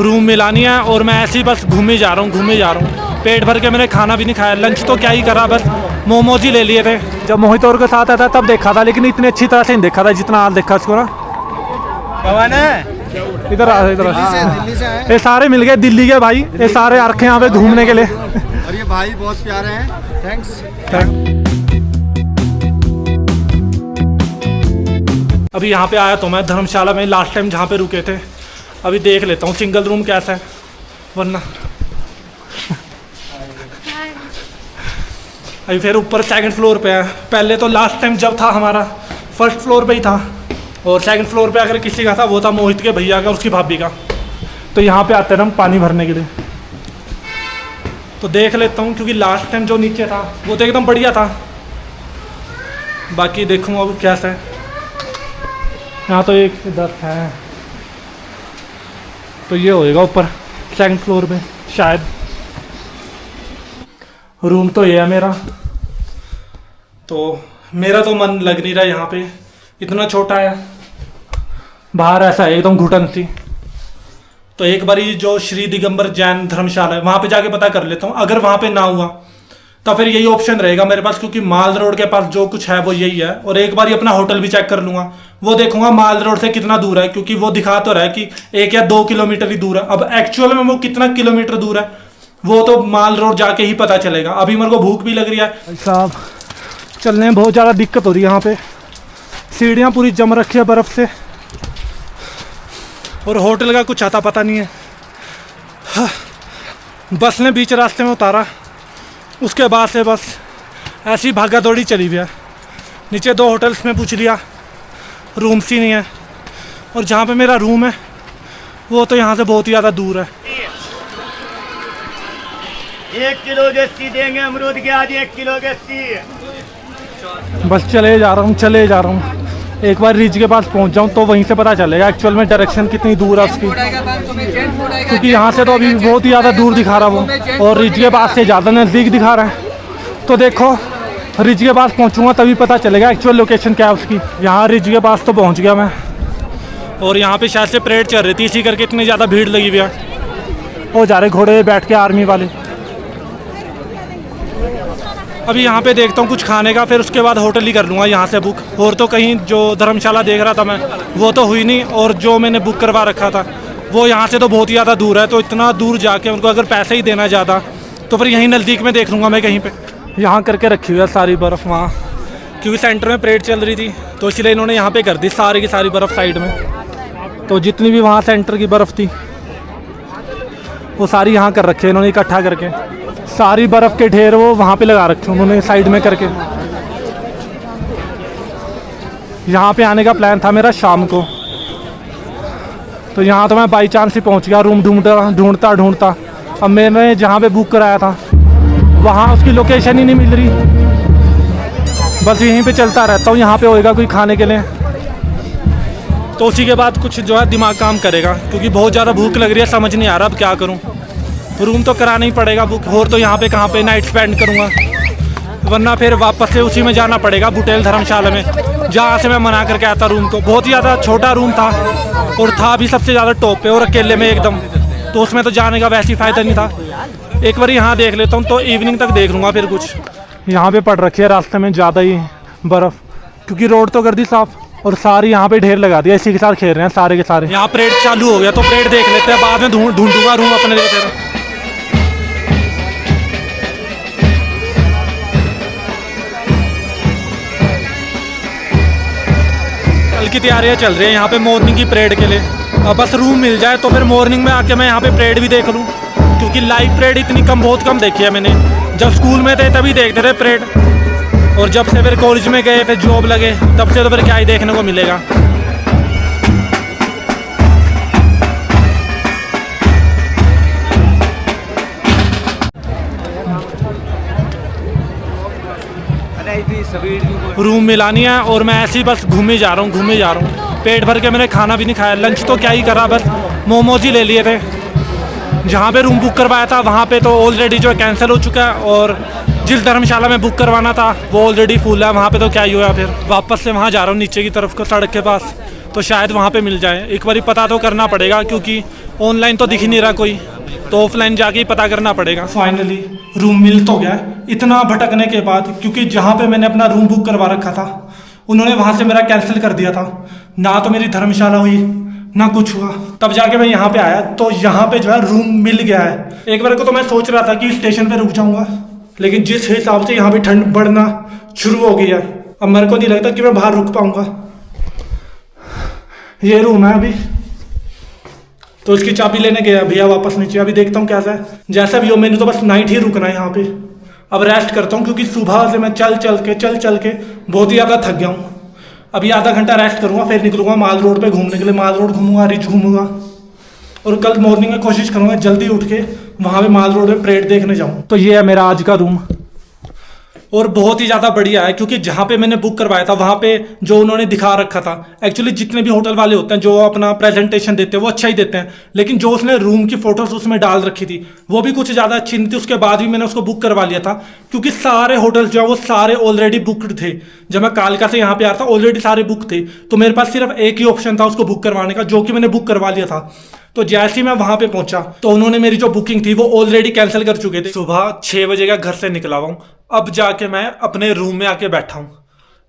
Room मिलानी है और मैं ऐसे ही बस घूमे जा रहा हूँ। पेट भर के मैंने खाना भी नहीं खाया, लंच तो क्या ही करा, बस मोमोज ही ले लिए थे। जब मोहित और के साथ आया था तब देखा था, लेकिन इतनी अच्छी तरह से नहीं देखा था जितना आज देखा उसको ना। कौन है? इधर दिल्ली से आए। ये सारे मिल गए दिल्ली के भाई, ये सारे आ रखे यहाँ पे घूमने के लिए। और ये भाई बहुत प्यारे हैं। थैंक्स। अभी यहाँ पे आया तो मैं धर्मशाला में लास्ट टाइम जहाँ पे रुके थे। अभी देख लेता हूँ सिंगल रूम कैसा है, वरना अभी फिर ऊपर सेकंड फ्लोर पे है। पहले तो लास्ट टाइम जब था हमारा फर्स्ट फ्लोर पे ही था, और सेकंड फ्लोर पे अगर किसी का था वो था मोहित के भैया का, उसकी भाभी का। तो यहाँ पे आते हैं हम पानी भरने के लिए। तो देख लेता हूँ, क्योंकि लास्ट टाइम जो नीचे था वो तो एकदम बढ़िया था। बाकी देखूँगा अब कैसा है। यहाँ तो एक इधर है, तो ये होएगा ऊपर सेकंड फ्लोर पे शायद। रूम तो ये है मेरा। तो मेरा तो मन लग नहीं रहा यहाँ पे, इतना छोटा है। बाहर ऐसा है एकदम घुटन सी। तो एक बारी जो श्री दिगंबर जैन धर्मशाला है वहाँ पे जाके पता कर लेता हूँ। अगर वहाँ पे ना हुआ तो फिर यही ऑप्शन रहेगा मेरे पास, क्योंकि माल रोड के पास जो कुछ है वो यही है। और एक बार अपना होटल भी चेक कर लूँगा, वो देखूंगा माल रोड से कितना दूर है, क्योंकि वो दिखा तो रहा है कि 1 या 2 किलोमीटर ही दूर है। अब एक्चुअल में वो कितना किलोमीटर दूर है वो तो माल रोड जाके ही पता चलेगा। अभी मेरे को भूख भी लग रही है साहब, चलने में बहुत ज़्यादा दिक्कत हो रही है। यहाँ पे सीढ़ियाँ पूरी जम रखी है बर्फ़ से, और होटल का कुछ आता पता नहीं है। बस ने बीच रास्ते में उतारा, उसके बाद से बस ऐसी भागा दौड़ी चली गया। नीचे 2 होटल्स में पूछ लिया, रूम्स ही नहीं है। और जहाँ पे मेरा रूम है वो तो यहाँ से बहुत ही ज़्यादा दूर है। 1 किलो गस्ती देंगे अमरूद के, आज 1 किलो गस्ती। बस चले जा रहा हूँ। एक बार रिज के पास पहुँच जाऊँ तो वहीं से पता चलेगा एक्चुअल में डायरेक्शन कितनी दूर है उसकी, क्योंकि यहाँ से तो अभी बहुत ही ज़्यादा दूर दिखा रहा वो, और रिज के पास से ज़्यादा नज़दीक दिखा रहा है। तो देखो रिज के पास पहुँचूँगा तभी पता चलेगा एक्चुअल लोकेशन क्या है उसकी। यहाँ रिज के पास तो पहुँच गया मैं, और यहाँ पे शायद से परेड चल रही थी, इसी करके इतनी ज़्यादा भीड़ लगी हुई है। वो जा रहे घोड़े बैठ के आर्मी वाले। अभी यहाँ पे देखता हूँ कुछ खाने का, फिर उसके बाद होटल ही कर लूँगा यहाँ से बुक। और तो कहीं जो धर्मशाला देख रहा था मैं वो तो हुई नहीं, और जो मैंने बुक करवा रखा था वो यहाँ से तो बहुत ही ज़्यादा दूर है। तो इतना दूर जाके उनको अगर पैसे ही देना ज़्यादा, तो फिर यहीं नज़दीक में देख लूँगा मैं कहीं पे। यहाँ करके रखी हुई है सारी बर्फ़ वहाँ, क्योंकि सेंटर में परेड चल रही थी तो इसलिए इन्होंने यहाँ पे कर दी सारी की सारी बर्फ़ साइड में। तो जितनी भी वहाँ सेंटर की बर्फ़ थी वो सारी यहाँ कर रखी है इन्होंने इकट्ठा करके। सारी बर्फ़ के ढेर वो वहाँ पे लगा रखे उन्होंने साइड में करके। यहाँ पे आने का प्लान था मेरा शाम को, तो यहाँ तो मैं बाई चांस ही पहुँच गया रूम ढूंढता। अब मैंने जहाँ पे बुक कराया था वहाँ उसकी लोकेशन ही नहीं मिल रही। बस यहीं पे चलता रहता हूँ, यहाँ पे होएगा कोई खाने के लिए तो उसी के बाद कुछ जो है दिमाग काम करेगा, क्योंकि बहुत ज़्यादा भूख लग रही है। समझ नहीं आ रहा अब क्या करूँ। रूम तो कराना ही पड़ेगा बुक, और तो यहाँ पे कहाँ पे नाइट स्पेंड करूँगा, वरना फिर वापस से उसी में जाना पड़ेगा बुटेल धर्मशाला में, जहाँ से मैं मना करके आता रूम को। बहुत ही ज़्यादा छोटा रूम था, और था भी सबसे ज़्यादा टॉप पे और अकेले में एकदम, तो उसमें तो जाने का वैसे ही फ़ायदा नहीं था। एक बार यहाँ देख लेता हूँ, तो इवनिंग तक देख लूँगा फिर कुछ। यहाँ पे पड़ रखी है रास्ते में ज़्यादा ही बर्फ़, क्योंकि रोड तो कर दी साफ़, और सारी यहाँ पे ढेर लगा दिया। इसी के साथ खेल रहे हैं सारे के सारे। यहाँ परेड चालू हो गया, तो परेड देख लेते हैं, बाद में ढूंढूंगा रूम अपने लिए। कल की तैयारियाँ चल रही है यहाँ पे मॉर्निंग की परेड के लिए। अब बस रूम मिल जाए तो फिर मॉर्निंग में आके मैं यहाँ पे परेड भी देख लूँ, क्योंकि लाइव परेड इतनी बहुत कम देखी है मैंने। जब स्कूल में थे तभी देखते थे परेड, और जब से फिर कॉलेज में गए फिर जॉब लगे तब से तो फिर क्या ही देखने को मिलेगा। रूम मिलानी है और मैं ऐसे ही बस घूमे जा रहा हूँ। पेट भर के मैंने खाना भी नहीं खाया, लंच तो क्या ही करा, बस मोमोज ही ले लिए थे। जहाँ पे रूम बुक करवाया था वहाँ पे तो ऑलरेडी जो कैंसिल हो चुका है, और जिस धर्मशाला में बुक करवाना था वो ऑलरेडी फुल है। वहाँ पे तो क्या ही हुआ, फिर वापस से वहाँ जा रहा हूँ नीचे की तरफ को सड़क के पास। तो शायद वहाँ पे मिल जाए। एक बार पता तो करना पड़ेगा क्योंकि ऑनलाइन तो दिख ही नहीं रहा कोई, तो ऑफलाइन जाके ही पता करना पड़ेगा। फाइनली रूम मिल तो गया इतना भटकने के बाद, क्योंकि जहाँ पे मैंने अपना रूम बुक करवा रखा था उन्होंने वहाँ से मेरा कैंसिल कर दिया था। ना तो मेरी धर्मशाला हुई ना कुछ हुआ, तब जाके मैं यहाँ पे आया तो यहाँ पे जो है रूम मिल गया है। एक बार को तो मैं सोच रहा था कि स्टेशन पे रुक जाऊंगा, लेकिन जिस हिसाब से यहाँ पे ठंड बढ़ना शुरू हो गई है अब मेरे को नहीं लगता कि मैं बाहर रुक पाऊंगा। ये रूम है अभी, तो इसकी चाबी लेने गया भैया वापस नीचे। अभी देखता हूँ कैसा है, जैसा भी हो मैंने तो बस नाइट ही रुकना है यहाँ पे। अब रेस्ट करता हूँ क्योंकि सुबह से मैं चल चल के बहुत ही ज़्यादा थक गया हूँ। अभी आधा घंटा रेस्ट करूँगा, फिर निकलूंगा माल रोड पे घूमने के लिए। माल रोड घूमूंगा, रिच घूमूंगा, और कल मॉर्निंग में कोशिश करूँगा जल्दी उठ के वहाँ पे माल रोड पे परेड देखने जाऊँ। तो ये है मेरा आज का रूम, और बहुत ही ज़्यादा बढ़िया है क्योंकि जहाँ पे मैंने बुक करवाया था वहाँ पे जो उन्होंने दिखा रखा था, एक्चुअली जितने भी होटल वाले होते हैं जो अपना प्रेजेंटेशन देते हैं वो अच्छा ही देते हैं, लेकिन जो उसने रूम की फोटोज उसमें डाल रखी थी वो भी कुछ ज़्यादा अच्छी नहीं थी। उसके बाद भी मैंने उसको बुक करवा लिया था क्योंकि सारे होटल जो है वो सारे ऑलरेडी बुकड थे। जब मैं कालका से यहाँ पे आ रहा था ऑलरेडी सारे बुक थे, तो मेरे पास सिर्फ एक ही ऑप्शन था उसको बुक करवाने का, जो कि मैंने बुक करवा लिया था। तो जैसे ही मैं वहां पे पहुंचा तो उन्होंने मेरी जो बुकिंग थी वो ऑलरेडी कैंसिल कर चुके थे। सुबह 6 बजे का घर से निकला हुआ हूँ, अब जाके मैं अपने रूम में आके बैठा हूँ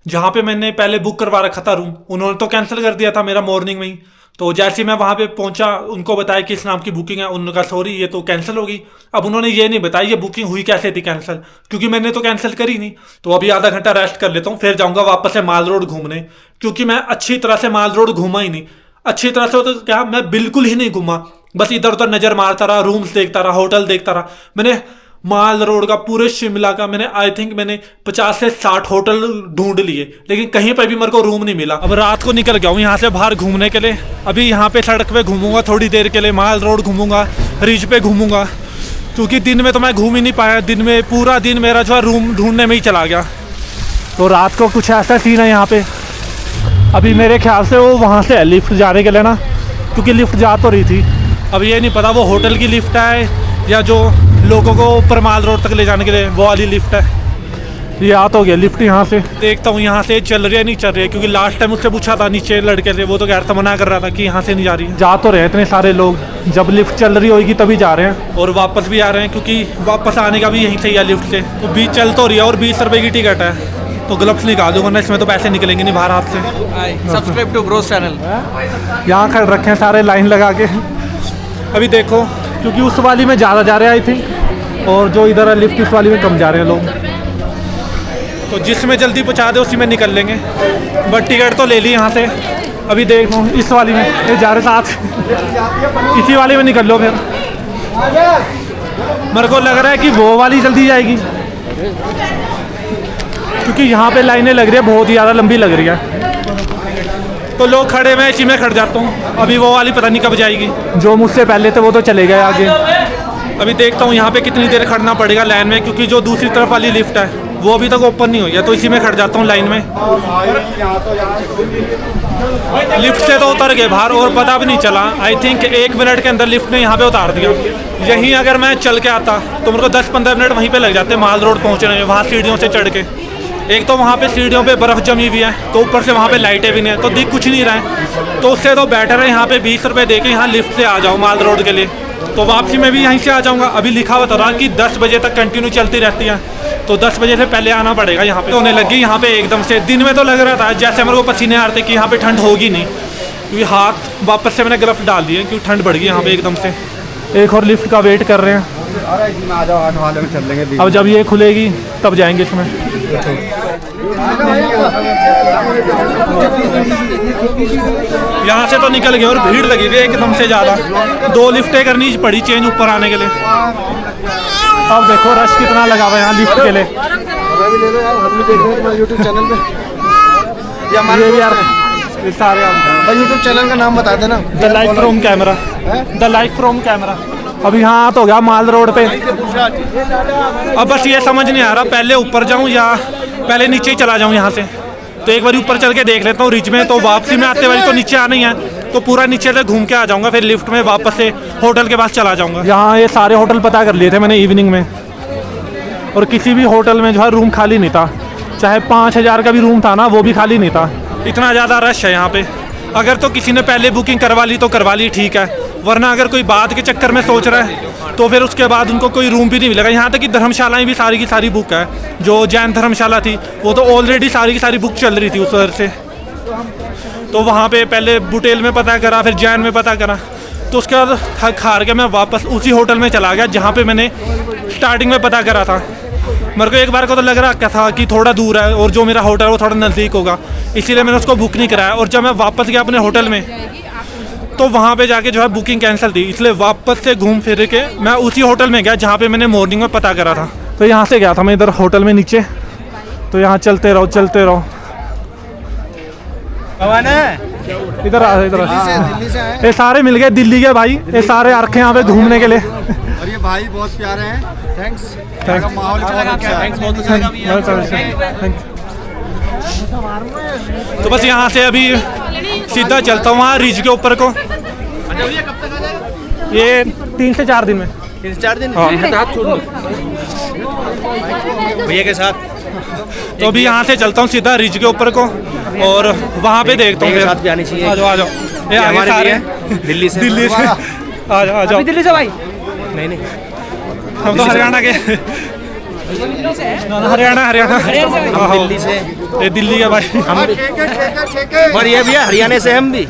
जहाँ पे मैंने पहले बुक करवा रखा था रूम। उन्होंने तो कैंसिल कर दिया था मेरा मॉर्निंग में ही। तो जैसे ही मैं वहाँ पे पहुंचा उनको बताया कि इस नाम की बुकिंग है, उन्होंने कहा सॉरी ये तो कैंसिल होगी। अब उन्होंने ये नहीं बताया ये बुकिंग हुई कैसे थी कैंसिल, क्योंकि मैंने तो कैंसिल करी नहीं। तो अभी आधा घंटा रेस्ट कर लेता हूँ, फिर जाऊँगा वापस से माल रोड घूमने, क्योंकि मैं अच्छी तरह से माल रोड घूमा ही नहीं। अच्छी तरह से तो क्या, मैं बिल्कुल ही नहीं घूमा, बस इधर उधर नजर मारता रहा, रूम्स देखता रहा, होटल देखता रहा। मैंने माल रोड का पूरे शिमला का मैंने आई थिंक मैंने 50 से 60 होटल ढूंढ लिए, लेकिन कहीं पर भी मेरे को रूम नहीं मिला। अब रात को निकल गया हूँ यहाँ से बाहर घूमने के लिए। अभी यहाँ पे सड़क पे घूमूंगा थोड़ी देर के लिए, माल रोड घूमूंगा, रिज पे घूमूंगा, क्योंकि दिन में तो मैं घूम ही नहीं पाया। दिन में पूरा दिन मेरा जो है रूम ढूंढने में ही चला गया। तो रात को कुछ ऐसा सीन है यहाँ पे। अभी मेरे ख्याल से वो वहाँ से है लिफ्ट जाने के लिए ना, क्योंकि लिफ्ट जा तो रही थी। अब ये नहीं पता वो होटल की लिफ्ट है या जो लोगों को ऊपर माल रोड तक ले जाने के लिए वो वाली लिफ्ट है। ये आ तो गया लिफ्ट यहाँ से, देखता हूँ यहाँ से चल रही है नहीं चल रही है, क्योंकि लास्ट टाइम उससे पूछा था नीचे लड़के से, वो तो कह रहा था, मना कर रहा था कि यहाँ से नहीं जा रही है। जा तो रहे इतने सारे लोग, जब लिफ्ट चल रही होगी तभी जा रहे हैं, और वापस भी आ रहे हैं क्योंकि वापस आने का भी यहीं से ही लिफ्ट से। तो 20 चल तो रही है और 20 रुपये की टिकट है, तो ग्लव्स निकाल दूंगा ना, इसमें तो पैसे निकलेंगे नहीं बाहर हाथ से। Subscribe to bros channel. यहाँ खड़े रखे हैं सारे लाइन लगा के। अभी देखो क्योंकि उस वाली में ज़्यादा जा रहे हैं आई थिंक, और जो इधर है लिफ्ट उस वाली में कम जा रहे हैं लोग। तो जिसमें जल्दी पहुँचा दे उसी में निकल लेंगे, बट टिकट तो ले ली यहाँ से। अभी देख लो इस वाली में ये जा रहे साथ, इसी वाली में निकल लो। फिर मेरे को लग रहा है कि वो वाली जल्दी जाएगी, क्योंकि यहाँ पे लाइनें लग रही है, बहुत ही ज़्यादा लंबी लग रही है। तो लोग खड़े मैं इसी में खड़ जाता हूँ। अभी वो वाली पता नहीं कब जाएगी, जो मुझसे पहले थे वो तो चले गए आगे। अभी देखता हूँ यहाँ पे कितनी देर खड़ना पड़ेगा लाइन में, क्योंकि जो दूसरी तरफ वाली लिफ्ट है वो अभी तक ओपन नहीं हुई है, तो इसी में खड़ जाता हूँ लाइन में। लिफ्ट से तो उतर गए बाहर और पता भी नहीं चला, आई थिंक 1 मिनट के अंदर लिफ्ट ने यहाँ पे उतार दिया। यहीं अगर मैं चल के आता तो मेरे को 10-15 मिनट वहीं पे लग जाते माल रोड पहुँचने में, वहाँ सीढ़ियों से चढ़ के। एक तो वहाँ पे सीढ़ियों पे बर्फ़ जमी हुई है, तो ऊपर से वहाँ पे लाइटें भी नहीं है, तो दिख कुछ नहीं रहा है। तो उससे तो बेटर है यहाँ पे 20 रुपये दे के यहाँ लिफ्ट से आ जाओ माल रोड के लिए। तो वापसी में भी यहीं से आ जाऊँगा। अभी लिखा हुआ था कि 10 बजे तक कंटिन्यू चलती रहती है, तो 10 बजे से पहले आना पड़ेगा यहाँ पे। होने लगी यहाँ पे एकदम से। दिन में तो लग रहा था जैसे मेरे को पसीने आ रहे थे कि यहाँ पे ठंड होगी नहीं, क्योंकि हाथ वापस से मैंने ग्लव्स डाल दिए क्योंकि ठंड बढ़ गई यहाँ पे एकदम से। एक और लिफ्ट का वेट कर रहे हैं, अब जब ये खुलेगी तब जाएंगे इसमें। यहाँ से तो निकल गए और भीड़ लगी थी एकदम से ज़्यादा, 2 लिफ्टें करनी पड़ी चेंज ऊपर आने के लिए। अब देखो रश कितना लगा हुआ है यहाँ लिफ्ट के लिए। यूट्यूब चैनल पे ये सारे यूट्यूब चैनल का नाम बता देना। The life from camera, the life from camera. अब यहाँ तो गया माल रोड पे। अब बस ये समझ नहीं आ रहा पहले ऊपर जाऊँ या पहले नीचे ही चला जाऊँ यहाँ से। तो एक बार ऊपर चल के देख लेता हूँ रिज में, तो वापसी में आते वाली तो नीचे आना ही है, तो पूरा नीचे से घूम के आ जाऊँगा, फिर लिफ्ट में वापस से होटल के पास चला जाऊँगा। यहाँ ये सारे होटल पता कर लिए थे मैंने इवनिंग में, और किसी भी होटल में जो है रूम खाली नहीं था, चाहे 5000 का भी रूम था ना वो भी खाली नहीं था। इतना ज़्यादा रश है यहाँ पे। अगर तो किसी ने पहले बुकिंग करवा ली तो करवा ली, ठीक है, वरना अगर कोई बाद के चक्कर में सोच रहा है तो फिर उसके बाद उनको कोई रूम भी नहीं मिलेगा। यहाँ तक कि धर्मशालाएं भी सारी की सारी बुक है। जो जैन धर्मशाला थी वो तो ऑलरेडी सारी की सारी बुक चल रही थी उस तरह से। तो वहाँ पे पहले बुटेल में पता करा, फिर जैन में पता करा, तो उसके बाद थक हार के मैं वापस उसी होटल में चला गया जहाँ पे मैंने स्टार्टिंग में पता करा था। मेरे को एक बार को तो लग रहा था कि थोड़ा दूर है और जो मेरा होटल है वो थोड़ा नज़दीक होगा, इसीलिए मैंने उसको बुक नहीं कराया। और जब मैं वापस गया अपने होटल में तो वहाँ पे जाके जो है बुकिंग कैंसिल थी, इसलिए वापस से घूम फिर के मैं उसी होटल में गया जहाँ पे मैंने मॉर्निंग में पता करा था। तो यहाँ से गया था मैं इधर होटल में नीचे, तो यहाँ चलते रहो चलते रहो। इधर आ, इधर दिल्ली से आए ये सारे मिल गए दिल्ली के भाई, ये सारे आ रखे हैं यहाँ पे घूमने के लिए। और ये भाई बहुत प्यारे हैं। थैंक्स। माहौल तो बस यहाँ से अभी सीधा चलता हूँ वहाँ रिज के ऊपर को। ये 3 से 4 दिन में। 3 से 4 दिन हाँ। भैया के साथ। तो अभी यहाँ से चलता हूँ सीधा रिज के ऊपर को और वहाँ पे देखता हूँ। साथ भी आनी चाहिए। आ जाओ आ जाओ, ये आगे सारे दिल्ली से। दिल्ली से आ जाओ आ जाओ। दिल्ली से भाई? नहीं हम तो हरियाणा के। हरियाणा हरियाणा दिल्ली से। ये दिल्ली के भाई हम भी। और ये भैया हरियाणा से हम भी।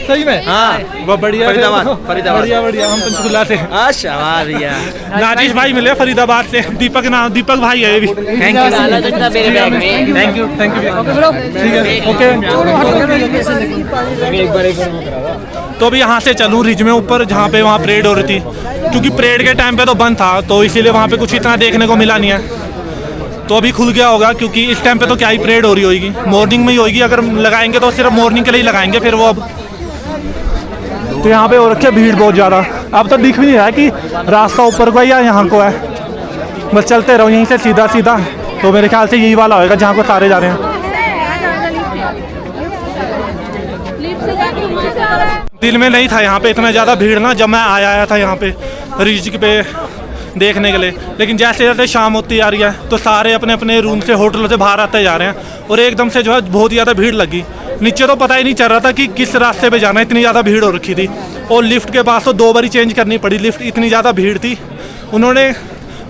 सही में? हाँ वो बढ़िया है। फरीदाबाद। बढ़िया बढ़िया, हम पंचकुला से। अच्छा वाह भैया। नाजिश भाई मिले फरीदाबाद से। दीपक नाम, दीपक भाई है ये भी। Thank you. थैंक यू ठीक है ओके। तो अभी यहाँ से चलूँ रिज में ऊपर जहाँ पे वहाँ परेड हो रही थी, क्योंकि परेड के टाइम पे तो बंद था तो इसीलिए वहाँ पे कुछ इतना देखने को मिला नहीं है। तो अभी खुल गया होगा क्योंकि इस टाइम पे तो क्या ही परेड हो रही होगी, मॉर्निंग में ही होगी। अगर लगाएंगे तो सिर्फ मॉर्निंग के लिए ही लगाएंगे फिर वो। अब तो यहाँ पे हो रखी है भीड़ बहुत ज़्यादा। अब तो दिख भी नहीं रहा है कि रास्ता ऊपर को है या यहाँ को है। बस चलते रहो यहीं से सीधा सीधा। तो मेरे ख्याल से यही वाला होगा जहाँ को सारे जा रहे हैं। दिल में नहीं था यहाँ पे इतना ज़्यादा भीड़ ना, जब मैं आया था यहाँ पे रिज पे देखने के लिए। लेकिन जैसे जैसे शाम होती जा रही है तो सारे अपने अपने रूम से होटलों से बाहर आते जा रहे हैं और एकदम से जो है बहुत ज़्यादा भीड़ लगी। नीचे तो पता ही नहीं चल रहा था कि किस रास्ते पे जाना है, इतनी ज़्यादा भीड़ हो रखी थी। और लिफ्ट के पास तो 2 बारी चेंज करनी पड़ी लिफ्ट, इतनी ज़्यादा भीड़ थी। उन्होंने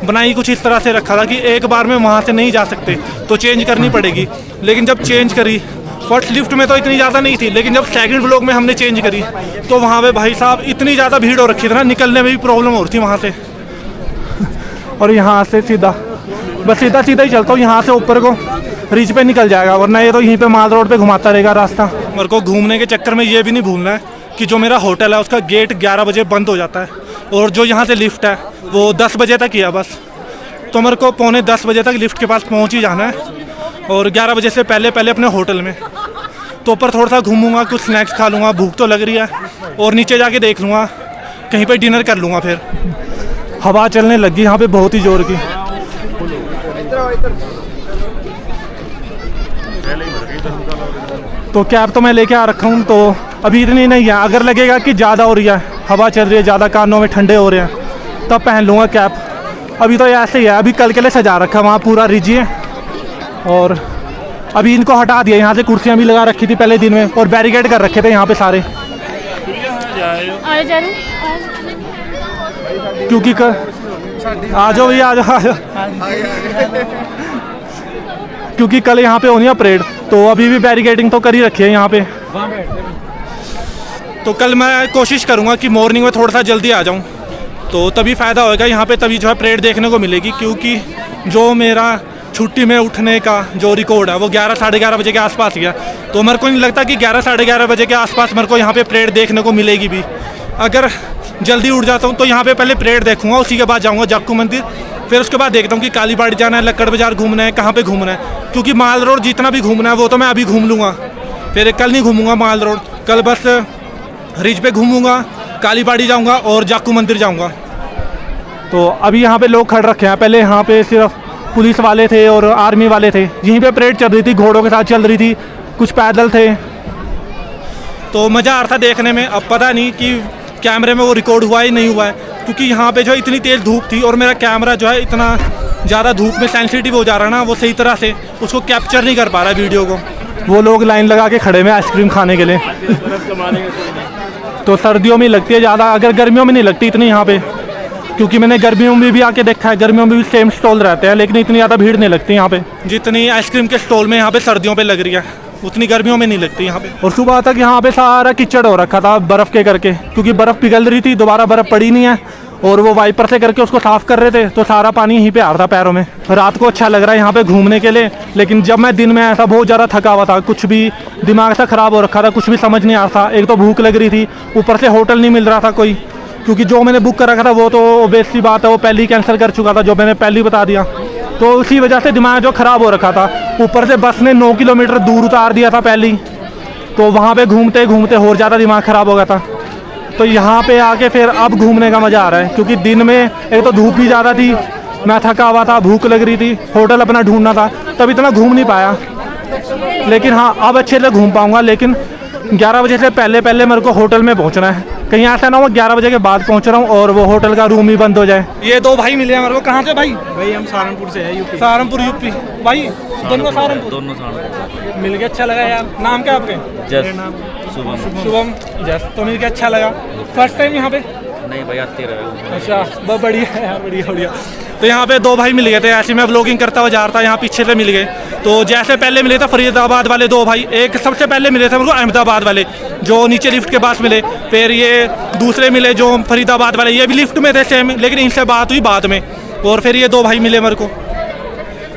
बनाई कुछ इस तरह से रखा था कि एक बार में वहाँ से नहीं जा सकते तो चेंज करनी पड़ेगी। लेकिन जब चेंज करी फर्स्ट लिफ्ट में तो इतनी ज़्यादा नहीं थी, लेकिन जब सेकंड ब्लॉक में हमने चेंज करी तो वहाँ पे भाई साहब इतनी ज़्यादा भीड़ हो रखी थी ना, निकलने में भी प्रॉब्लम हो रही थी वहाँ से। और यहाँ से सीधा बस सीधा सीधा ही चलता हूँ यहाँ से ऊपर को, रिज पे निकल जाएगा, वरना ये तो यहीं पे माल रोड पे घुमाता रहेगा रास्ता। मेरे को घूमने के चक्कर में ये भी नहीं भूलना है कि जो मेरा होटल है उसका गेट 11 बजे बंद हो जाता है और जो यहाँ से लिफ्ट है वो 10 बजे तक ही है बस। तो मेरे को 9:45 बजे तक लिफ्ट के पास पहुँच ही जाना है और 11 बजे से पहले पहले अपने होटल में। तो ऊपर थोड़ा सा घूमूंगा, कुछ स्नैक्स खा लूँगा, भूख तो लग रही है, और नीचे जाके देख लूँगा कहीं पर डिनर कर लूँगा। फिर हवा चलने लगी यहाँ पे बहुत ही जोर की। तो कैब तो मैं लेके आ रखा हूँ, तो अभी इतनी नहीं है। अगर लगेगा कि ज़्यादा हो रही है, हवा चल रही है ज़्यादा, कानों में ठंडे हो रहे हैं, तब पहन लूँगा कैब। अभी तो ऐसे ही है, अभी कल के लिए सजा रखा वहाँ पूरा रिजिए। और अभी इनको हटा दिया, यहाँ से कुर्सियाँ भी लगा रखी थी पहले दिन में और बैरिकेड कर रखे थे यहाँ पे सारे, क्योंकि आ जाओ भैया आ जाओ, क्योंकि कल यहाँ पे होनी है परेड। तो अभी भी बैरिकेडिंग तो कर ही रखी है यहाँ पे। तो कल मैं कोशिश करूँगा कि मॉर्निंग में थोड़ा सा जल्दी आ जाऊँ, तो तभी फ़ायदा होगा यहाँ पे, तभी जो है परेड देखने को मिलेगी। क्योंकि जो मेरा छुट्टी में उठने का जो रिकॉर्ड है वो 11 साढ़े 11 बजे के आसपास गया, तो मेरे को नहीं लगता कि 11 साढ़े 11 बजे के आसपास मेरे को यहाँ पे परेड देखने को मिलेगी भी। अगर जल्दी उठ जाता हूँ तो यहाँ पे पहले परेड देखूंगा, उसी के बाद जाऊँगा जाक्कू मंदिर, फिर उसके बाद देखता हूँ कि कालीबाड़ी जाना है, लक्कड़ बाजार घूमना है, कहाँ पे घूमना है। क्योंकि माल रोड जितना भी घूमना है वो तो मैं अभी घूम लूँगा, फिर कल नहीं घूमूंगा माल रोड। कल बस रिज पे घूमूंगा, कालीबाड़ी जाऊँगा और जाक्कू मंदिर जाऊँगा। तो अभी यहाँ पे लोग खड़ रखे हैं, पहले यहाँ पे सिर्फ पुलिस वाले थे और आर्मी वाले थे। यहीं पे परेड चल रही थी, घोड़ों के साथ चल रही थी, कुछ पैदल थे, तो मज़ा आ रहा था देखने में। अब पता नहीं कि कैमरे में वो रिकॉर्ड हुआ ही नहीं हुआ है, क्योंकि यहाँ पे जो है इतनी तेज़ धूप थी और मेरा कैमरा जो है इतना ज़्यादा धूप में सेंसिटिव हो जा रहा है ना, वो सही तरह से उसको कैप्चर नहीं कर पा रहा है वीडियो को। वो लोग लाइन लगा के खड़े में आइसक्रीम खाने के लिए। तो सर्दियों में लगती है ज़्यादा, अगर गर्मियों में नहीं लगती इतनी यहाँ पे, क्योंकि मैंने गर्मियों में भी आके देखा है, गर्मियों में भी सेम स्टॉल रहते हैं, लेकिन इतनी ज़्यादा भीड़ नहीं लगती यहाँ पे जितनी आइसक्रीम के स्टॉल में यहाँ पे सर्दियों पे लग रही है, उतनी गर्मियों में नहीं लगती यहाँ पे। और सुबह तक यहाँ पे सारा कीचड़ हो रखा था बर्फ़ के करके, क्योंकि बर्फ़ पिघल रही थी, दोबारा बर्फ़ पड़ी नहीं है, और वो वाइपर से करके उसको साफ़ कर रहे थे, तो सारा पानी यहीं पे आ रहा था पैरों में। रात को अच्छा लग रहा है यहाँ पे घूमने के लिए, लेकिन जब मैं दिन में ऐसा बहुत ज़्यादा थका हुआ था, कुछ भी दिमाग सा ख़राब हो रखा था, कुछ भी समझ नहीं आ रहा था। एक तो भूख लग रही थी, ऊपर से होटल नहीं मिल रहा था कोई, क्योंकि जो मैंने बुक कर रखा था वो तो ऑब्वियस सी बात है वो पहले ही कैंसिल कर चुका था, जो मैंने पहले ही बता दिया। तो उसी वजह से दिमाग जो ख़राब हो रखा था, ऊपर से बस ने 9 किलोमीटर दूर उतार दिया था पहले ही, तो वहाँ पे घूमते घूमते और ज़्यादा दिमाग ख़राब हो गया था। तो यहाँ पे आके फिर अब घूमने का मज़ा आ रहा है, क्योंकि दिन में एक तो धूप भी ज़्यादा थी, मैं थका हुआ था, भूख लग रही थी, होटल अपना ढूंढना था, तब इतना घूम नहीं पाया। लेकिन हाँ, अब अच्छे से घूम पाऊँगा, लेकिन 11 बजे से पहले पहले मेरे को होटल में पहुँचना है। कहीं ऐसा ना हो 11 बजे के बाद पहुँच रहा हूँ और वो होटल का रूम ही बंद हो जाए। ये दो भाई मिले हैं मेरे को। कहाँ से भाई? भाई हम सहारनपुर से है, यूपी। सहारनपुर यूपी। भाई दोनों सहारनपुर? दोनों सहारनपुर। मिल के अच्छा लगा यार। नाम क्या आपके? जस शुभम। शुभम जस। तो मिल के अच्छा लगा। फर्स्ट टाइम यहाँ पे? नहीं भाई, आते रहे। अच्छा, बहुत बढ़िया है यार, बढ़िया बढ़िया। तो यहाँ पे दो भाई मिल गए थे, ऐसे मैं व्लॉगिंग करता हुआ जा रहा था, यहाँ पीछे से मिल गए। तो जैसे पहले मिले थे फरीदाबाद वाले दो भाई, एक सबसे पहले मिले थे मेरे को अहमदाबाद वाले, जो नीचे लिफ्ट के पास मिले। फिर ये दूसरे मिले जो फरीदाबाद वाले, ये भी लिफ्ट में थे सेम, लेकिन इनसे बात हुई बाद में। और फिर ये दो भाई मिले मेरे को।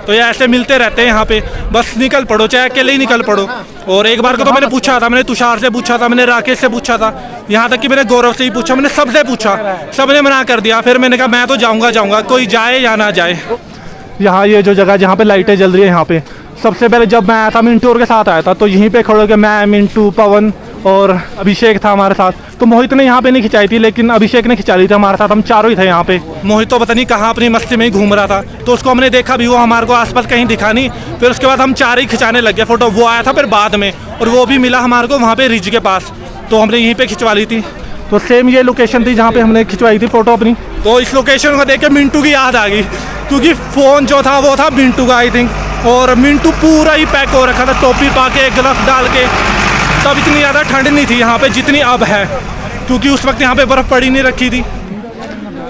तो ये ऐसे मिलते रहते हैं यहाँ पे, बस निकल पड़ो, चाहे अकेले ही निकल पड़ो। और एक बार को तो मैंने पूछा था, मैंने तुषार से पूछा था, मैंने राकेश से पूछा था, यहाँ तक कि मैंने गौरव से ही पूछा, मैंने सबसे पूछा, सबने मना कर दिया। फिर मैंने कहा मैं तो जाऊँगा, कोई जाए या ना जाए। यहाँ ये जो जगह जहाँ पे लाइटें जल रही है, यहाँ पे सबसे पहले जब मैं आया था मिंटू और के साथ आया था, तो यहीं पे खड़े होकर मैं, मिंटू, पवन और अभिषेक था हमारे साथ। तो मोहित ने यहाँ पे नहीं खिंचाई थी, लेकिन अभिषेक ने खिंचा ली थी हमारे साथ, हम चारों ही थे यहाँ पे। मोहित तो पता नहीं कहाँ अपनी मस्ती में ही घूम रहा था, तो उसको हमने देखा भी, वो हमारे को आसपास कहीं दिखा नहीं। फिर उसके बाद हम चार ही खिंचाने लग गए फोटो। वो आया था फिर बाद में, और वो भी मिला हमारे को वहाँ पे रिज के पास, तो हमने यहीं पे खिंचवा ली थी। तो सेम ये लोकेशन थी जहाँ पे हमने खिंचवाई थी फोटो अपनी। तो इस लोकेशन को देख के मिंटू की याद आ गई, क्योंकि फ़ोन जो था वो था मिंटू का आई थिंक, और मिंटू पूरा ही पैक हो रखा था, टोपी पा के, ग्लव्स डाल के। तब इतनी ज़्यादा ठंड नहीं थी यहाँ पे जितनी अब है, क्योंकि उस वक्त यहाँ पे बर्फ़ पड़ी नहीं रखी थी।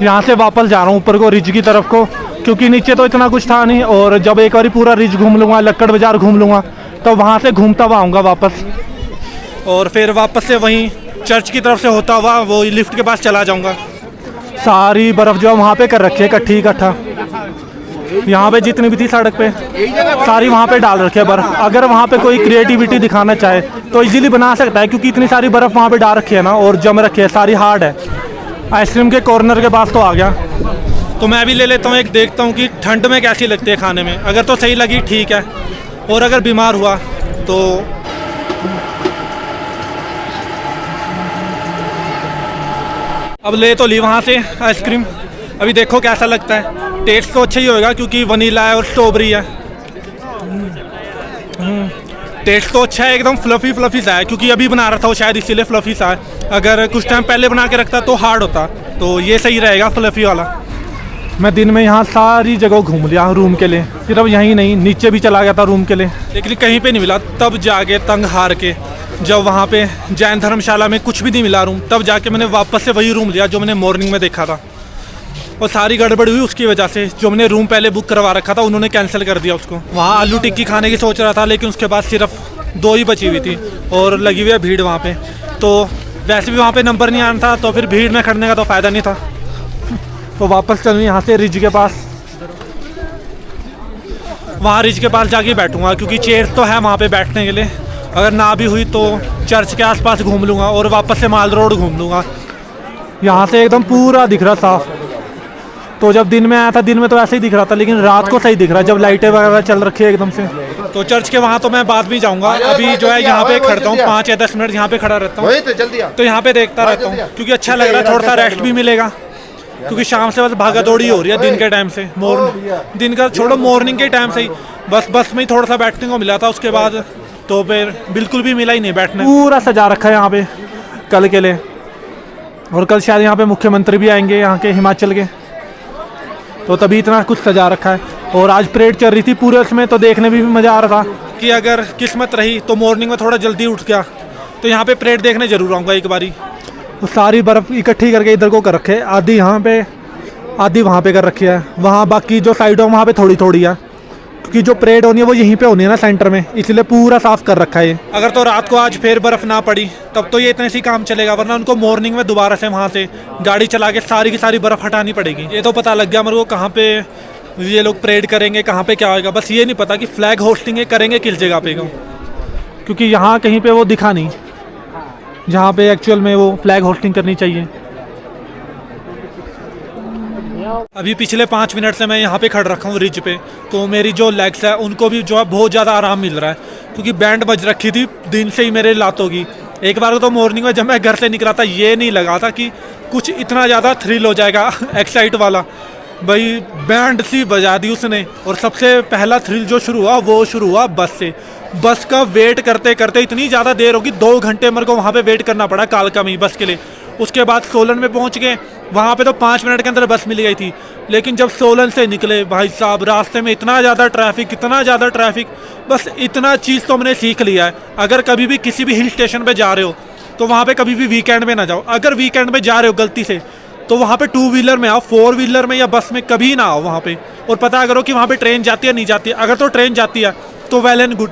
यहाँ से वापस जा रहा हूँ ऊपर को, रिज की तरफ को, क्योंकि नीचे तो इतना कुछ था नहीं। और जब एक बार पूरा रिज घूम लूँगा, लक्कड़ बाज़ार घूम लूँगा, तो वहाँ से घूमता हुआ आऊँगा वापस, और फिर वापस से वहीं चर्च की तरफ से होता हुआ वो लिफ्ट के पास चला जाऊँगा। सारी बर्फ़ जो है वहाँ पे कर रखी है इकट्ठा। यहाँ पे जितनी भी थी सड़क पे सारी वहाँ पे डाल रखी है बर्फ़। अगर वहाँ पे कोई क्रिएटिविटी दिखाना चाहे तो इजीली बना सकता है, क्योंकि इतनी सारी बर्फ़ वहाँ पे डाल रखी है ना, और जम रखी है, सारी हार्ड है। आइसक्रीम के कॉर्नर के पास तो आ गया, तो मैं भी ले लेता हूँ एक, देखता हूँ कि ठंड में कैसी लगती है खाने में। अगर तो सही लगी ठीक है, और अगर बीमार हुआ तो अब ले तो ली वहाँ से आइसक्रीम। अभी देखो कैसा लगता है। टेस्ट तो अच्छा ही होएगा, क्योंकि वनीला है और स्ट्रॉबेरी है। टेस्ट तो अच्छा है, एकदम फ्लफ़ी सा है, क्योंकि अभी बना रहा था वो, शायद इसीलिए फ्लफ़ी सा है। अगर कुछ टाइम पहले बना के रखता तो हार्ड होता, तो ये सही रहेगा फ्लफ़ी वाला। मैं दिन में यहाँ सारी जगह घूम लिया रूम के लिए, सिर्फ यहीं नहीं, नीचे भी चला गया था रूम के लिए, लेकिन कहीं पे नहीं मिला। तब जाके तंग हार के, जब वहाँ पे जैन धर्मशाला में कुछ भी नहीं मिला रूम, तब जाके मैंने वापस से वही रूम लिया जो मैंने मॉर्निंग में देखा था। और सारी गड़बड़ हुई उसकी वजह से, जो मैंने रूम पहले बुक करवा रखा था उन्होंने कैंसिल कर दिया उसको। वहाँ आलू टिक्की खाने की सोच रहा था, लेकिन उसके बाद सिर्फ 2 ही बची हुई थी, और लगी हुई है भीड़ वहाँ पे। तो वैसे भी वहाँ पे नंबर नहीं आना था, तो फिर भीड़ में खड़ने का तो फ़ायदा नहीं था। तो वापस चलूँ यहाँ से रिज के पास, वहाँ रिज के पास जाके बैठूँगा, क्योंकि चेयर तो है वहाँ पे बैठने के लिए। अगर ना भी हुई तो चर्च के आसपास घूम लूँगा, और वापस से माल रोड घूम लूँगा। यहाँ से एकदम पूरा दिख रहा साफ। तो जब दिन में आया था, दिन में तो ऐसे ही दिख रहा था, लेकिन रात को सही दिख रहा है जब लाइटें वगैरह चल रखी है एकदम से। तो चर्च के वहाँ तो मैं बाद में जाऊँगा, अभी जो है यहाँ पे खड़ता हूँ 5 या 10 मिनट यहाँ पे खड़ा रहता हूँ। तो यहाँ पे देखता रहता हूँ, क्योंकि अच्छा लग रहा है, थोड़ा सा रेस्ट भी मिलेगा, क्योंकि शाम से बस भागा दौड़ी हो रही है दिन के टाइम से। दिन का छोड़ो, मॉर्निंग के टाइम से ही बस में ही थोड़ा सा बैठने को मिला था, उसके बाद तो फिर बिल्कुल भी मिला ही नहीं बैठने। पूरा सजा रखा है यहाँ पे कल के लिए, और कल शायद यहाँ पे मुख्यमंत्री भी आएंगे यहाँ के, हिमाचल के, तो तभी इतना कुछ सजा रखा है। और आज परेड चल रही थी पूरे उसमें, तो देखने में भी मज़ा आ रहा था। कि अगर किस्मत रही तो मॉर्निंग में थोड़ा जल्दी उठ गया तो यहाँ पे परेड देखने ज़रूर आऊँगा एक बारी। तो सारी बर्फ़ इकट्ठी करके इधर को कर रखे है, आधी यहाँ पे आधी वहाँ पे कर रखी है, वहाँ बाकी जो साइडों वहाँ पे थोड़ी थोड़ी है, क्योंकि जो परेड होनी है वो यहीं पे होनी है ना सेंटर में, इसलिए पूरा साफ कर रखा है ये। अगर तो रात को आज फिर बर्फ़ ना पड़ी तब तो ये इतने सी काम चलेगा, वरना उनको मॉर्निंग में दोबारा से वहाँ से गाड़ी चला के सारी की सारी बर्फ़ हटानी पड़ेगी। ये तो पता लग गया मेरे को कहाँ पे ये लोग परेड करेंगे, कहाँ पे क्या होगा, बस ये नहीं पता कि फ्लैग होस्टिंग करेंगे किस जगह पे, क्योंकि यहाँ कहीं पे वो दिखा नहीं जहाँ पे एक्चुअल में वो फ्लैग होस्टिंग करनी चाहिए। अभी पिछले 5 मिनट से मैं यहाँ पे खड़ रखा हूँ रिज पे, तो मेरी जो लेग्स है उनको भी जो है बहुत ज़्यादा आराम मिल रहा है, क्योंकि बैंड बज रखी थी दिन से ही मेरे लातों की। एक बार तो मॉर्निंग में जब मैं घर से निकला था ये नहीं लगा था कि कुछ इतना ज़्यादा थ्रिल हो जाएगा एक्साइट वाला, भाई बैंड सी बजा दी उसने। और सबसे पहला थ्रिल जो शुरू हुआ वो शुरू हुआ बस से। बस का वेट करते करते इतनी ज़्यादा देर होगी, 2 घंटे मेरे को वहाँ पे वेट करना पड़ा कालका में बस के लिए। उसके बाद सोलन में पहुँच गए, वहाँ पे तो 5 मिनट के अंदर बस मिल गई थी, लेकिन जब सोलन से निकले भाई साहब रास्ते में इतना ज़्यादा ट्रैफिक, बस इतना चीज़ तो मैंने सीख लिया है, अगर कभी भी किसी भी हिल स्टेशन पर जा रहे हो तो वहाँ पर कभी भी वीकेंड में ना जाओ। अगर वीकेंड में जा रहे हो गलती से तो वहाँ पे 2 व्हीलर में आओ, 4 व्हीलर में या बस में कभी ना आओ वहाँ पे, और पता करो कि वहाँ पे ट्रेन जाती है नहीं जाती है। अगर तो ट्रेन जाती है तो वेल एंड गुड,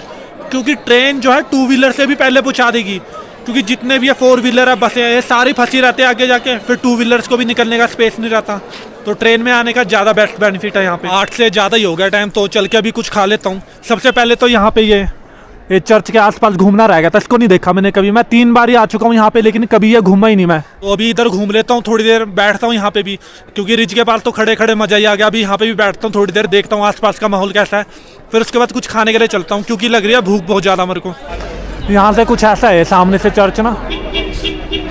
क्योंकि ट्रेन जो है 2 व्हीलर से भी पहले पहुँचा देगी, क्योंकि जितने भी है 4 व्हीलर है बसें ये सारी फंसी रहते हैं आगे जाके, फिर 2 व्हीलर्स को भी निकलने का स्पेस नहीं रहता। तो ट्रेन में आने का ज़्यादा बेस्ट बेनिफिट है यहाँ पे। 8 से ज़्यादा ही हो गया टाइम, तो चल के अभी कुछ खा लेता हूँ। सबसे पहले तो यहाँ पे ये चर्च के आसपास घूमना रह गया था, इसको नहीं देखा मैंने कभी। मैं 3 बार ही आ चुका हूँ यहाँ पे, लेकिन कभी ये घूमा ही नहीं मैं। तो अभी इधर घूम लेता हूँ, थोड़ी देर बैठता हूँ यहाँ पे भी, क्योंकि रिज के पास तो खड़े खड़े मजा ही आ गया। अभी यहाँ पे भी बैठता हूँ थोड़ी देर, देखता हूँ आसपास का माहौल कैसा है, फिर उसके बाद कुछ खाने के लिए चलता हूँ, क्योंकि लग रही है भूख बहुत ज़्यादा मेरे को। यहाँ से कुछ ऐसा है सामने से चर्च ना,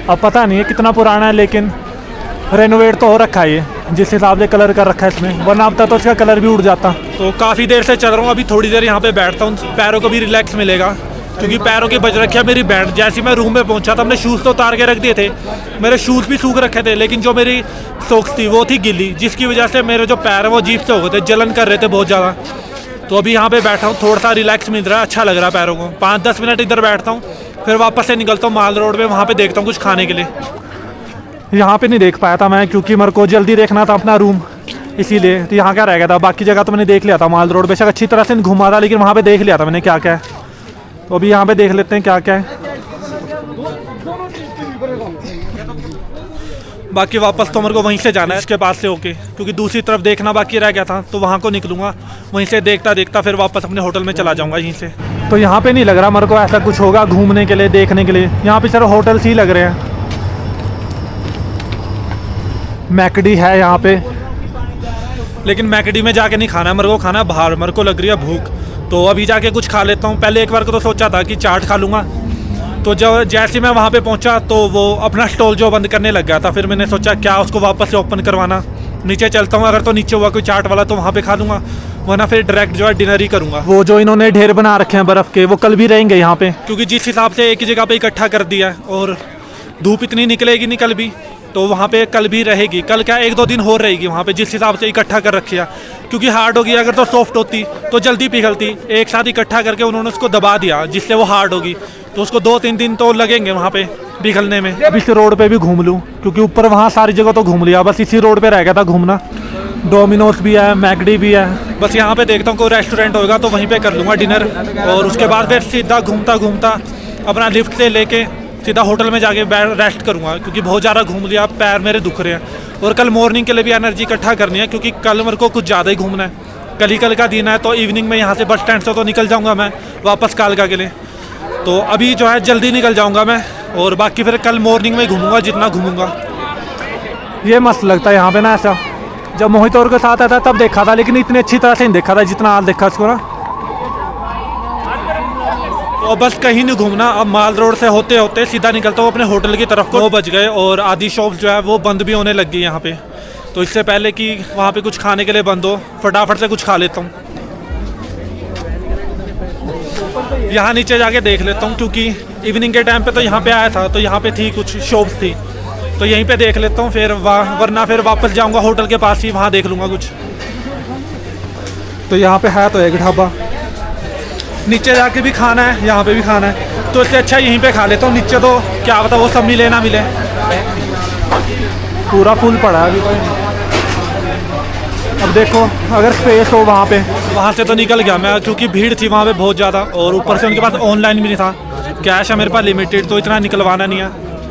अब पता नहीं है कितना पुराना है, लेकिन रेनोवेट तो हो रखा है ये, जिस हिसाब से कलर कर रखा है इसमें, वरना अब तक तो इसका कलर भी उड़ जाता। तो काफ़ी देर से चल रहा हूँ, अभी थोड़ी देर यहाँ पे बैठता हूँ, पैरों को भी रिलैक्स मिलेगा, क्योंकि पैरों की बज रखी है मेरी बैंड। जैसे मैं रूम में पहुंचा था, हमने शूज़ तो उतार के रख दिए थे, मेरे शूज़ भी सूख रखे थे, लेकिन जो मेरी सॉक्स थी वो थी गीली, जिसकी वजह से मेरे जो पैर हैं वो अजीब से हो गए थे, जलन कर रहे थे बहुत ज़्यादा। तो अभी यहाँ पे बैठा हूँ, थोड़ा सा रिलैक्स मिल रहा है, अच्छा लग रहा है पैरों को। 5-10 मिनट इधर बैठता हूँ, फिर वापस से निकलता हूँ माल रोड पे, वहाँ पे देखता हूँ कुछ खाने के लिए। यहाँ पे नहीं देख पाया था मैं, क्योंकि मेरे को जल्दी देखना था अपना रूम, इसीलिए। तो यहाँ क्या रह गया था, बाकी जगह तो मैंने देख लिया था। माल रोड बेशक अच्छी तरह से घुमा था, लेकिन वहाँ पे देख लिया था मैंने क्या क्या है। तो अभी यहाँ पे देख लेते हैं क्या क्या है। बाकी वापस तो मेरे को वहीं से जाना है, इसके पास से होके, क्योंकि दूसरी तरफ देखना बाकी रह गया था, तो वहाँ को निकलूँगा, वहीं से देखता देखता फिर वापस अपने होटल में चला जाऊँगा यहीं से। तो यहाँ पे नहीं लग रहा मेरे को ऐसा कुछ होगा घूमने के लिए, देखने के लिए। यहाँ पे सिर्फ होटल्स ही लग रहे हैं। मैकडी है यहाँ पे, लेकिन मैकडी में जाके नहीं खाना है मेरे को, खाना बाहर। मेरे को लग रही है भूख, तो अभी जाके कुछ खा लेता हूँ। पहले एक बार को तो सोचा था कि चाट खा लूँगा, तो जब जैसे मैं वहाँ पे पहुँचा तो वो अपना स्टॉल जो बंद करने लग गया था, फिर मैंने सोचा क्या उसको वापस से ओपन करवाना, नीचे चलता हूँ, अगर तो नीचे हुआ कोई चाट वाला तो वहाँ पे खा लूँगा, वरना फिर डायरेक्ट जो है डिनर ही करूँगा। वो जो इन्होंने ढेर बना रखे हैं बर्फ़ के, वो कल भी रहेंगे यहाँ पे, क्योंकि जिस हिसाब से एक ही जगह पे इकट्ठा कर दिया है और धूप इतनी निकलेगी नहीं कल भी, तो वहाँ पे कल भी रहेगी। कल क्या 1-2 दिन हो रहेगी वहाँ पे, जिस हिसाब से इकट्ठा कर रखी है, क्योंकि हार्ड होगी। अगर तो सॉफ्ट होती तो जल्दी पिघलती, एक साथ इकट्ठा करके उन्होंने उसको दबा दिया, जिससे वो हार्ड होगी, तो उसको 2-3 दिन तो लगेंगे वहाँ पे पिघलने में। अब इस रोड पे भी घूम लूँ, क्योंकि ऊपर वहाँ सारी जगह तो घूम लिया, बस इसी रोड पे रह गया था घूमना। डोमिनोज भी है, मैकडी भी है, बस यहाँ पे देखता हूँ कोई रेस्टोरेंट होगा तो वहीं पे कर लूँगा डिनर, और उसके बाद फिर सीधा घूमता घूमता अपना लिफ्ट से लेके सीधा होटल में जाके रेस्ट करूँगा, क्योंकि बहुत ज़्यादा घूम लिया, पैर मेरे दुख रहे हैं। और कल मॉर्निंग के लिए भी एनर्जी इकट्ठा करनी है, क्योंकि कल मेरे को कुछ ज़्यादा ही घूमना है। कल का दिन है, तो इवनिंग में यहाँ से बस स्टैंड से तो निकल जाऊँगा मैं वापस कालका के लिए। तो अभी जो है जल्दी निकल जाऊँगा मैं, और बाकी फिर कल मॉर्निंग में घूमूंगा जितना घूमूंगा। ये मस्त लगता है यहाँ पे ना, ऐसा जब मोहित और के साथ आता तब देखा था, लेकिन इतनी अच्छी तरह से नहीं देखा था जितना आज देखा इसको ना। तो बस कहीं नहीं घूमना, अब माल रोड से होते होते सीधा निकलता हूँ अपने होटल की तरफ को। 9 बज गए और आधी शॉप जो है वो बंद भी होने लग गई यहाँ पे, तो इससे पहले कि वहाँ पे कुछ खाने के लिए बंद हो, फटाफट से कुछ खा लेता हूँ। यहाँ नीचे जाके देख लेता हूँ, क्योंकि इवनिंग के टाइम पे तो यहाँ पे आया था, तो यहाँ पे थी कुछ शॉप्स थी, तो यहीं पे देख लेता हूँ, फिर वरना फिर वापस जाऊँगा होटल के पास ही, वहाँ देख लूँगा कुछ। तो यहाँ पे है तो एक ढाबा, नीचे जाके भी खाना है, यहाँ पे भी खाना है, तो इससे अच्छा यहीं पे खा लेता हूँ। नीचे तो क्या पता वो सब मिले ना मिले। पूरा फुल पड़ा है अभी तो। अब देखो अगर स्पेस हो वहाँ पे, वहाँ से तो निकल गया मैं, क्योंकि भीड़ थी वहाँ पे बहुत ज़्यादा, और ऊपर से उनके पास ऑनलाइन भी नहीं था। कैश है मेरे पास लिमिटेड, तो इतना निकलवाना नहीं है।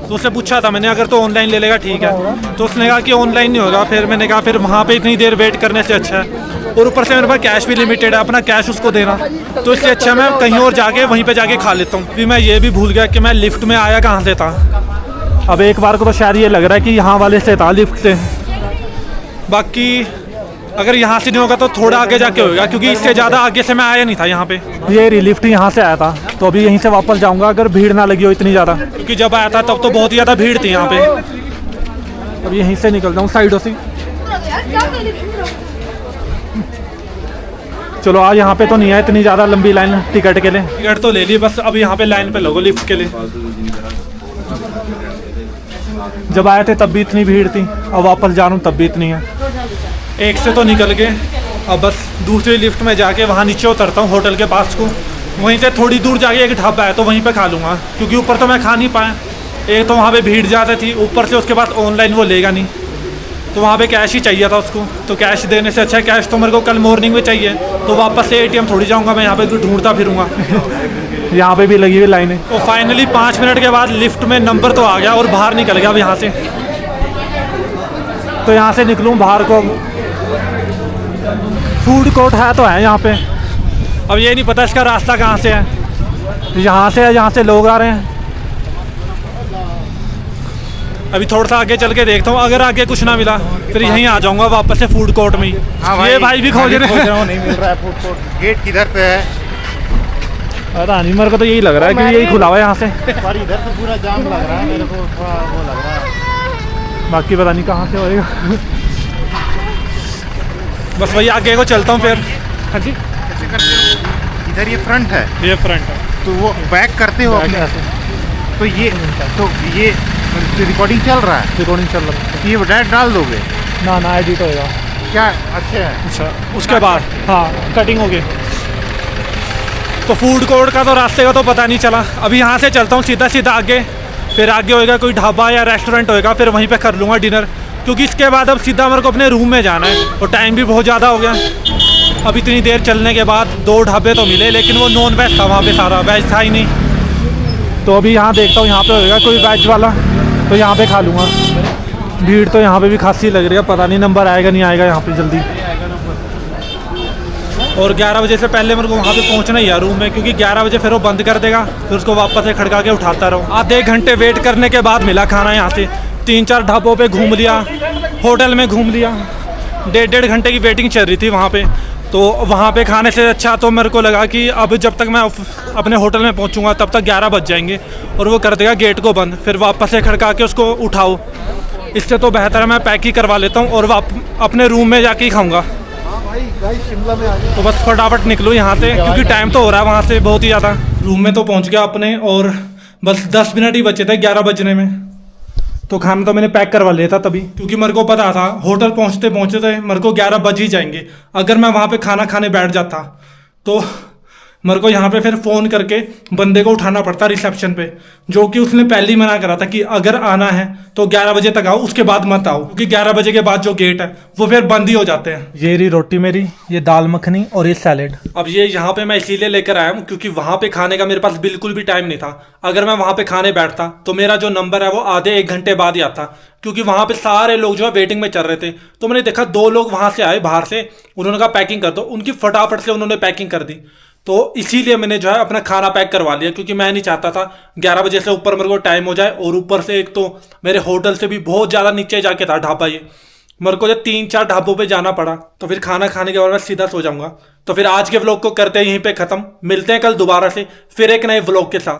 तो उससे पूछा था मैंने, अगर तो ऑनलाइन ले लेगा ठीक है, तो उसने कहा कि ऑनलाइन नहीं होगा। फिर मैंने कहा फिर वहाँ पे इतनी देर वेट करने से अच्छा है, और ऊपर से मेरे पास कैश भी लिमिटेड है, अपना कैश उसको देना, तो इससे अच्छा मैं कहीं और जाके वहीं पे जाके खा लेता हूँ। अभी मैं ये भी भूल गया कि मैं लिफ्ट में आया कहाँ से था। अब एक बार को तो शायद ये लग रहा है कि यहाँ वाले से था, लिफ्ट से। बाकी अगर यहाँ से नहीं होगा तो थोड़ा आगे जाके होगा, क्योंकि इससे ज़्यादा आगे से मैं आया नहीं था यहाँ पे। ये लिफ्ट यहाँ से आया था, तो अभी यहीं से वापस जाऊँगा अगर भीड़ ना लगी हो इतनी ज़्यादा, क्योंकि जब आया था तब तो बहुत ही ज़्यादा भीड़ थी यहाँ पे। अब यहीं से निकलता हूँ साइडों से। चलो आज यहाँ पे तो नहीं है इतनी ज़्यादा लंबी लाइन टिकट के लिए। टिकट तो ले ली, बस अब यहाँ पे लाइन पे लगो लिफ्ट के लिए। जब आए थे तब भी इतनी भीड़ थी, अब वापस जा रहा हूँ तब भी इतनी है। एक से तो निकल गए, अब बस दूसरी लिफ्ट में जाके वहाँ नीचे उतरता हूँ होटल के पास को। वहीं से थोड़ी दूर जाके एक ढाबा है, तो वहीं पे खा लूँगा, क्योंकि ऊपर तो मैं खा नहीं पाया। एक तो वहाँ पे भीड़ ज़्यादा थी, ऊपर से उसके पास ऑनलाइन वो लेगा नहीं, तो वहाँ पे कैश ही चाहिए था उसको। तो कैश देने से अच्छा है, कैश तो मेरे को कल मॉर्निंग में चाहिए, तो वापस से ATM थोड़ी जाऊँगा मैं, यहाँ पे ढूंढता फिरूँगा। यहाँ पे भी लगी हुई लाइन है। तो फाइनली 5 मिनट के बाद लिफ्ट में नंबर तो आ गया और बाहर निकल गया अब यहाँ से। तो यहाँ से निकलूँ बाहर को, फूड कोर्ट है तो है यहाँ पे। अब ये नहीं पता इसका रास्ता कहाँ से है, यहाँ से है, यहाँ से लोग आ रहे हैं। अभी थोड़ा सा आगे चल के देखता हूँ, अगर आगे कुछ ना मिला फिर यहीं आ जाऊँगा वापस से फूड कोर्ट में ही। ये भाई भी खोज रहे हैं, नहीं मिल रहा है फूड कोर्ट। गेट किधर पे है? पता नहीं, मेरे को तो यही लग रहा है कि यही खुला हुआ है यहाँ से, पर इधर तो पूरा जाम लग रहा है मेरे को, थोड़ा वो लग रहा है। बाकी पता नहीं कहाँ से होएगा। बस वही आगे को चलता हूँ फिर। हाँ जी, कैसे करते हो? इधर ये फ्रंट है, ये फ्रंट है, तो वो बैक करते हो अपने, तो ये रिकॉर्डिंग चल रहा है। रिकॉर्डिंग चल रहा है, ये डायरेक्ट डाल दोगे? ना एडिट होएगा क्या? अच्छा है। अच्छा, उसके बाद हाँ कटिंग हो गई। तो फूड कोर्ट का तो रास्ते का तो पता नहीं चला। अभी यहाँ से चलता हूँ सीधा आगे, फिर आगे होएगा कोई ढाबा या रेस्टोरेंट होएगा, फिर वहीं पे कर लूँगा डिनर, क्योंकि इसके बाद अब सीधा मेरे को अपने रूम में जाना है, और टाइम भी बहुत ज़्यादा हो गया। अब इतनी देर चलने के बाद 2 ढाबे तो मिले, लेकिन वो नॉन वेज था वहाँ पे, सारा वेज था ही नहीं। तो अभी यहाँ देखता हूँ, यहाँ पे होएगा कोई वेज वाला, तो यहाँ पे खा लूँगा। भीड़ तो यहाँ पे भी खासी लग रही है, पता नहीं नंबर आएगा नहीं आएगा यहाँ पे जल्दी। और 11 बजे से पहले मेरे को वहाँ पे पहुँचना ही है रूम में, क्योंकि 11 बजे फिर वो बंद कर देगा, फिर उसको वापस से खड़का के उठाता रहूँ। आधे घंटे वेट करने के बाद मिला खाना यहाँ से। 3-4 ढाबों पे घूम लिया, होटल में घूम लिया, 1.5 घंटे की वेटिंग चल रही थी वहाँ पे। तो वहाँ पे खाने से अच्छा तो मेरे को लगा कि अब जब तक मैं अपने होटल में पहुँचूँगा तब तक 11 बज जाएंगे, और वो कर देगा गेट को बंद, फिर वापस से खड़का के उसको उठाओ। इससे तो बेहतर है मैं पैक ही करवा लेता हूँ और अपने रूम में जाके ही खाऊँगा। शिमला में आ गया। तो बस फटाफट निकलूँ यहाँ से, क्योंकि टाइम तो हो रहा है वहाँ से बहुत ही ज़्यादा। रूम में तो पहुँच गया अपने, और बस 10 मिनट ही बचे थे 11 बजने में। तो खाना तो मैंने पैक करवा लिया था तभी, क्योंकि मेरे को पता था होटल पहुँचते मेरे को 11 बज ही जाएंगे। अगर मैं वहाँ पे खाना खाने बैठ जाता तो मेरे को यहाँ पे फिर फ़ोन करके बंदे को उठाना पड़ता रिसेप्शन पे, जो कि उसने पहले ही मना करा था कि अगर आना है तो 11 बजे तक आओ, उसके बाद मत आओ, क्योंकि 11 बजे के बाद जो गेट है वो फिर बंद ही हो जाते हैं। ये रही रोटी मेरी, ये दाल मखनी और ये सैलेड। अब ये यहाँ पे मैं इसीलिए लेकर आया हूँ क्योंकि वहाँ पे खाने का मेरे पास बिल्कुल भी टाइम नहीं था। अगर मैं वहाँ पे खाने बैठता तो मेरा जो नंबर है वो आधे 1 घंटे बाद ही आता, क्योंकि वहाँ पे सारे लोग जो है वेटिंग में चल रहे थे। तो मैंने देखा 2 लोग वहाँ से आए बाहर से, उन्होंने कहा पैकिंग कर दो, उनकी फटाफट से उन्होंने पैकिंग कर दी। तो इसीलिए मैंने जो है अपना खाना पैक करवा लिया, क्योंकि मैं नहीं चाहता था 11 बजे से ऊपर मेरे को टाइम हो जाए, और ऊपर से एक तो मेरे होटल से भी बहुत ज़्यादा नीचे जाके था ढाबा, ये मेरे को जब 3-4 ढाबों पे जाना पड़ा, तो फिर खाना खाने के बाद मैं सीधा सो जाऊंगा। तो फिर आज के व्लॉग को करते हैं यहीं पे ख़त्म, मिलते हैं कल दोबारा से फिर एक नए व्लॉग के साथ।